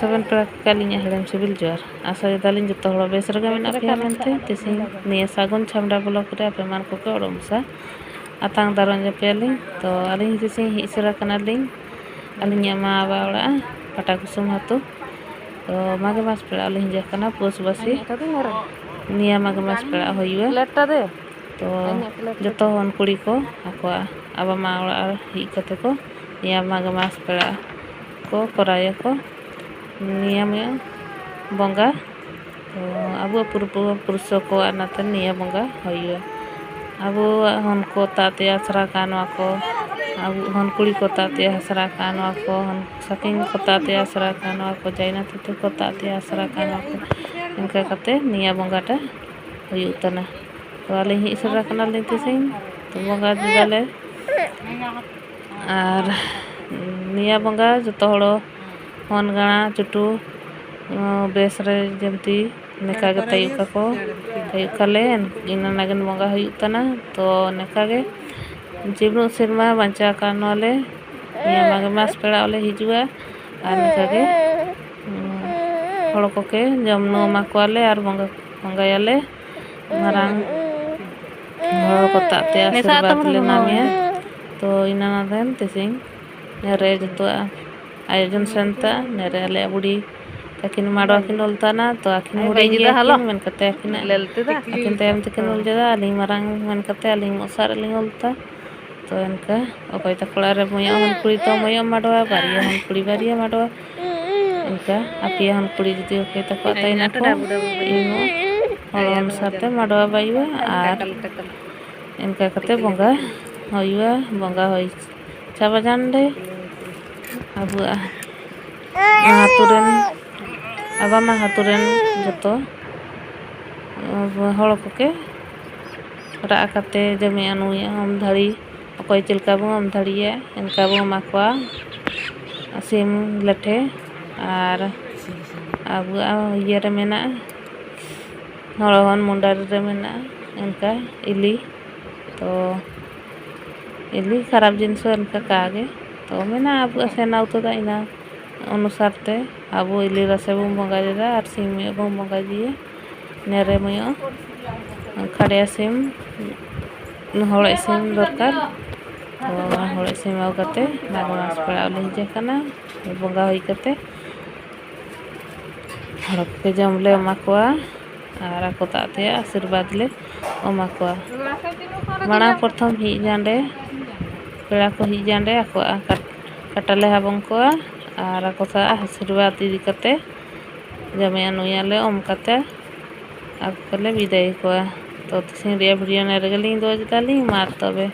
ᱥᱟᱵᱮᱱ ᱯᱮᱲᱟ ᱠᱟᱞᱤᱧᱟ ᱦᱮᱲᱮᱢ ᱥᱤᱵᱤᱞ ᱡᱚᱦᱟᱨ ᱟᱥᱟ ᱭᱮᱫᱟᱞᱤᱧ ᱡᱚᱛᱚ ᱦᱚᱲ ᱵᱮᱥ ᱨᱮᱜᱮ ᱢᱮᱱᱟᱜ ᱯᱮᱭᱟ ᱢᱮᱱᱛᱮ ᱛᱤᱥᱤᱧ ᱱᱤᱭᱟᱹ ᱥᱟᱹᱜᱩᱱ ᱪᱷᱟᱢᱰᱟ ᱵᱞᱚᱠ ᱨᱮ ᱟᱯᱮ ᱢᱟᱱ ᱠᱚᱯᱮ ᱚᱲᱚᱜ ᱢᱮᱥᱟ ᱟᱛᱟᱝ ᱫᱟᱨᱟᱢ ᱧᱮᱯᱮᱞᱤᱧ ᱛᱚ ᱟᱹᱞᱤᱧ ᱛᱤᱥᱤᱧ ᱦᱮᱡ ᱥᱮᱴᱮᱨ ᱠᱟᱱᱟᱞᱤᱧ ᱟᱹᱞᱤᱧᱟᱜ ᱢᱟ ᱵᱟᱵᱟ ᱚᱲᱟᱜ ᱯᱟᱴᱟᱠᱩᱥᱩᱢ ᱟᱹᱛᱩ ᱛᱚ ᱢᱟᱜᱷ ᱢᱟᱥ ᱯᱮᱲᱟᱜ ᱞᱤᱧ ᱦᱮᱡ ᱟᱠᱟᱱᱟ ᱯᱳᱥ ᱵᱟᱥᱤ ᱱᱤᱭᱟᱹ ᱢᱟᱜᱷ ᱢᱟᱥ ᱯᱮᱲᱟᱜ ᱦᱩᱭᱩᱜᱼᱟ ᱛᱚ ᱡᱚᱛᱚ ᱦᱚᱱ ᱠᱩᱲᱤ ᱠᱚ ᱟᱠᱚᱣᱟᱜ ᱟᱵᱟ ᱢᱟ ᱚᱲᱟᱜ ᱦᱮᱡ ᱠᱟᱛᱮ ko ᱱᱤᱭᱟᱹ ᱢᱟᱜᱷ ᱢᱟᱥ ᱯᱮᱲᱟᱜ ko ᱠᱚᱨᱟᱭᱟᱠᱚ ᱱᱤᱭᱟᱹ ᱵᱚᱸᱜᱟ ᱛᱚ ᱟᱵᱚᱣᱟᱜ ᱯᱩᱨᱩᱥ ᱠᱚᱣᱟᱜ ᱚᱱᱟᱛᱮ ᱱᱤᱭᱟᱹ ᱵᱚᱸᱜᱟ ᱦᱩᱭᱩᱜᱼᱟ ᱟᱵᱚᱣᱟᱜ ᱦᱚᱱ ᱠᱚ ᱛᱟᱛᱮ ᱟᱥᱨᱟ ᱠᱟᱜ ᱱᱚᱣᱟ ᱠᱚ ᱟᱵᱚ ᱦᱚᱱ ᱠᱩᱲᱤ ᱠᱚ ᱛᱟᱛᱮ ᱟᱥᱨᱟ ᱠᱟᱜ ᱱᱚᱣᱟ ᱠᱚ ᱥᱟᱠᱤᱱ ko ᱛᱟᱛᱮ ᱟᱥᱨᱟ ᱠᱟᱜ ᱱᱚᱣᱟ ᱠᱚ ᱡᱟᱭᱱᱟ ᱛᱩᱛᱩ ko ᱛᱟᱛᱮ ᱟᱥᱨᱟ ᱠᱟᱜ ᱱᱚᱣᱟ ᱠᱚ ᱚᱱᱠᱟ ᱠᱟᱛᱮ ᱱᱤᱭᱟᱹ ᱵᱚᱸᱜᱟᱴᱟ ᱦᱩᱭᱩᱜ ᱠᱟᱱᱟ ᱛᱚ ᱟᱹᱞᱤᱧ ᱦᱮᱡ ᱥᱮᱴᱮᱨ ᱠᱟᱱᱟᱞᱤᱧ ᱛᱤᱥᱤᱧ ᱛᱚ ᱵᱚᱸᱜᱟ ᱫᱟᱞᱮ ᱟᱨ ᱱᱤᱭᱟᱹ ᱵᱚᱸᱜᱟ ᱡᱚᱛᱚ ᱦᱚᱲ ᱦᱚᱱ ᱜᱟᱬᱟ ᱪᱩᱴᱩ ᱵᱮᱥ ᱨᱮ ᱡᱮᱢᱛᱤ ᱱᱮᱠᱟ ᱜᱮ ᱛᱟᱭᱩᱜ ᱠᱟᱠᱚ ᱛᱟᱭᱩᱜ ᱠᱟᱞᱮ ᱤᱱᱟᱹ ᱱᱟᱜᱤᱱ ᱵᱚᱸᱜᱟ ᱦᱩᱭᱩᱜ ᱠᱟᱱᱟ ᱛᱚ ᱱᱮᱠᱟ ᱜᱮ ᱡᱤᱵᱽᱱᱩ ᱥᱮᱨᱢᱟ ᱵᱟᱧᱪᱟᱣ ᱠᱟᱜ ᱱᱚᱣᱟᱞᱮ ᱱᱤᱭᱟᱹ ᱢᱟᱜᱷ ᱢᱟᱥ ᱯᱮᱲᱟᱜ ᱞᱮ ᱦᱤᱡᱩᱜᱼᱟ ᱟᱨ ᱱᱚᱝᱠᱟ ᱜᱮ ᱦᱚᱲ ᱠᱚᱜᱮ ᱡᱚᱢ ᱧᱩ ᱮᱢᱟ ᱠᱚᱣᱟᱞᱮ ᱟᱨ ᱵᱚᱸᱜᱟᱭᱟᱞᱮ ᱢᱟᱨᱟᱝ ᱦᱚᱲ ᱠᱚ ᱛᱟᱜ ᱛᱮ ᱟᱥᱤᱨᱵᱟᱫᱽ ᱞᱮ ᱧᱟᱢᱮᱭᱟ ᱛᱚ ᱤᱱᱟᱹ ᱢᱟᱫᱮᱱ ᱛᱤᱥᱤᱧ ᱱᱮᱨᱮ ᱡᱚᱛᱚᱣᱟᱜ ᱟᱭᱳᱡᱚᱱ ᱥᱮᱱᱛᱟ ᱱᱮᱨᱮ ᱟᱞᱮᱭᱟᱜ ᱵᱩᱰᱷᱤ ᱛᱟᱹᱠᱤᱱ ᱢᱟᱰᱣᱟ ᱠᱤᱱ ᱚᱞ ᱛᱟᱦᱮᱱᱟ ᱛᱚ ᱟᱹᱠᱤᱱ ᱦᱩᱰᱤᱧ ᱜᱮᱭᱟᱠᱤᱱ ᱢᱮᱱ ᱠᱟᱛᱮ ᱟᱹᱠᱤᱱ ᱛᱟᱭᱚᱢ ᱛᱮᱠᱤᱱ ᱚᱞ ᱠᱮᱫᱟ ᱟᱹᱞᱤᱧ ᱢᱟᱨᱟᱝ ᱢᱮᱱ ᱠᱟᱛᱮ ᱟᱹᱞᱤᱧ ᱚᱥᱟᱨ ᱨᱮᱞᱤᱧ ᱚᱞᱛᱟ ᱛᱚ ᱮᱱᱠᱟ ᱚᱠᱚᱭ ᱛᱟᱠᱚ ᱚᱲᱟᱜ ᱨᱮ ᱢᱚᱭᱚᱜ ᱦᱚᱱ ᱠᱩᱲᱤ ᱛᱚ ᱢᱚᱭᱚᱜ ᱢᱟᱰᱣᱟ ᱵᱟᱨᱭᱟ ᱦᱚᱱ ᱠᱩᱲᱤ ᱵᱟᱨᱭᱟ ᱢᱟᱰᱣᱟ ᱤᱱᱠᱟ ᱟᱯᱮᱭᱟ ᱦᱚᱱ ᱠᱩᱲᱤ ᱡᱩᱫᱤ ᱚᱠᱚᱭ ᱛᱟᱠᱚᱣᱟᱜ ᱛᱟᱦᱮᱱᱟᱠᱚ ᱦᱚᱲ ᱚᱱᱩᱥᱟᱨᱛᱮ ᱢᱟᱰᱣᱟ ᱵᱟᱭᱩᱜᱼᱟ ᱟᱨ ᱤᱱᱠᱟ ᱠᱟᱛᱮ ᱵᱚᱸᱜᱟ ᱦᱩᱭᱩᱜᱼᱟ ᱵᱚᱸᱜᱟ ᱦᱩᱭ ᱪᱟᱵᱟ ᱡᱟᱱᱰᱮ ᱟᱵᱚᱣᱟᱜ ᱟᱛᱳ ᱨᱮᱱ ᱟᱵᱟ ᱢᱟ ᱟᱛᱳ ᱨᱮᱱ ᱡᱚᱛᱚ ᱦᱚᱲ ᱠᱚᱜᱮ ᱨᱟᱜ ᱠᱟᱛᱮ ᱡᱚᱢᱮᱜᱼᱟ ᱧᱩᱭᱮᱜᱼᱟ ᱟᱢ ᱫᱷᱟᱹᱲᱤ ᱚᱠᱚᱭ ᱪᱮᱫ ᱞᱮᱠᱟ ᱵᱚᱱ ᱟᱢ ᱫᱟᱲᱮᱭᱟᱜᱼᱟ ᱚᱱᱠᱟ ᱵᱚᱱ ᱮᱢᱟ ᱠᱚᱣᱟ ᱥᱤᱢ ᱞᱮᱴᱮ ᱟᱨ ᱟᱵᱚᱣᱟᱜ ᱤᱭᱟᱹᱨᱮ ᱢᱮᱱᱟᱜᱼᱟ ᱦᱚᱲ ᱦᱚᱱ ᱢᱩᱰᱟᱹ ᱨᱮ ᱢᱮᱱᱟᱜᱼᱟ ᱚᱱᱠᱟ ᱤᱞᱤ ᱛᱚ ᱤᱞᱤ ᱠᱷᱟᱨᱟᱯ ᱡᱤᱱᱤᱥ ᱦᱚᱸ ᱚᱱᱠᱟ ᱠᱟᱜᱮ ᱛᱚ ᱢᱮᱱᱟᱜᱼᱟ ᱟᱵᱚᱣᱟᱜ ᱥᱮᱱᱟ ᱩᱛᱩ ᱫᱚ ᱤᱱᱟᱹ ᱚᱱᱩᱥᱟᱨ ᱛᱮ ᱟᱵᱚ ᱤᱞᱤ ᱨᱟᱥᱮ ᱵᱚᱱ ᱵᱚᱸᱜᱟ ᱭᱮᱫᱟ ᱟᱨ ᱥᱤᱢ ᱵᱚᱱ ᱵᱚᱸᱜᱟ ᱡᱤᱭᱟ ᱱᱮᱨᱮ ᱢᱚᱭᱚᱜ ᱠᱷᱟᱰᱭᱟ ᱥᱤᱢ ᱦᱚᱲᱮᱡ ᱥᱤᱢ ᱫᱚᱨᱠᱟর ᱛᱚ ᱦᱚᱲᱮᱡ ᱥᱤᱢ ᱟᱹᱜᱩ ᱠᱟᱛᱮ ᱢᱟᱜᱷ ᱢᱟᱥ ᱯᱮᱲᱟᱜ ᱞᱮ ᱦᱮᱡ ᱟᱠᱟᱱᱟ ᱵᱚᱸᱜᱟ ᱦᱩᱭ ᱠᱟᱛᱮ ᱦᱚᱲ ᱠᱚᱜᱮ ᱡᱚᱢ ᱞᱮ ᱮᱢᱟ ᱠᱚᱣᱟ ᱟᱨ ᱟᱠᱚ ᱛᱟᱜ ᱛᱮ ᱟᱥᱤᱨᱵᱟᱫᱽ ᱞᱮ ᱮᱢᱟ ᱠᱚᱣᱟ ᱢᱟᱲᱟᱝ ᱯᱨᱚᱛᱷᱚᱢ ᱦᱮᱡ ᱡᱟᱸᱰᱮ ᱯᱮᱲᱟ ᱠᱚ ᱦᱮᱡ ᱡᱟᱸᱰᱮ ᱟᱠᱚᱣᱟᱜ ᱠᱟᱴᱟᱞᱮ ᱦᱟᱵᱚᱝ ᱠᱚᱣᱟ ᱟᱨ ᱟᱠᱚ ᱥᱟᱶ ᱟᱥᱤᱨᱵᱟᱫᱽ ᱤᱫᱤ ᱠᱟᱛᱮ ᱡᱚᱢᱮᱭᱟ ᱧᱩᱭᱟᱞᱮ ᱚᱢ ᱠᱟᱛᱮ ᱟᱠᱚ ᱞᱮ ᱵᱤᱫᱟᱹᱭ ᱠᱚᱣᱟ ᱛᱚ ᱛᱤᱥᱤᱧ ᱨᱮᱭᱟᱜ ᱵᱷᱤᱰᱤᱭᱳ ᱨᱮᱜᱮᱞᱤᱧ ᱫᱚᱦᱚ ᱠᱮᱫᱟᱞᱤᱧ ᱢᱟ ᱛᱚᱵᱮ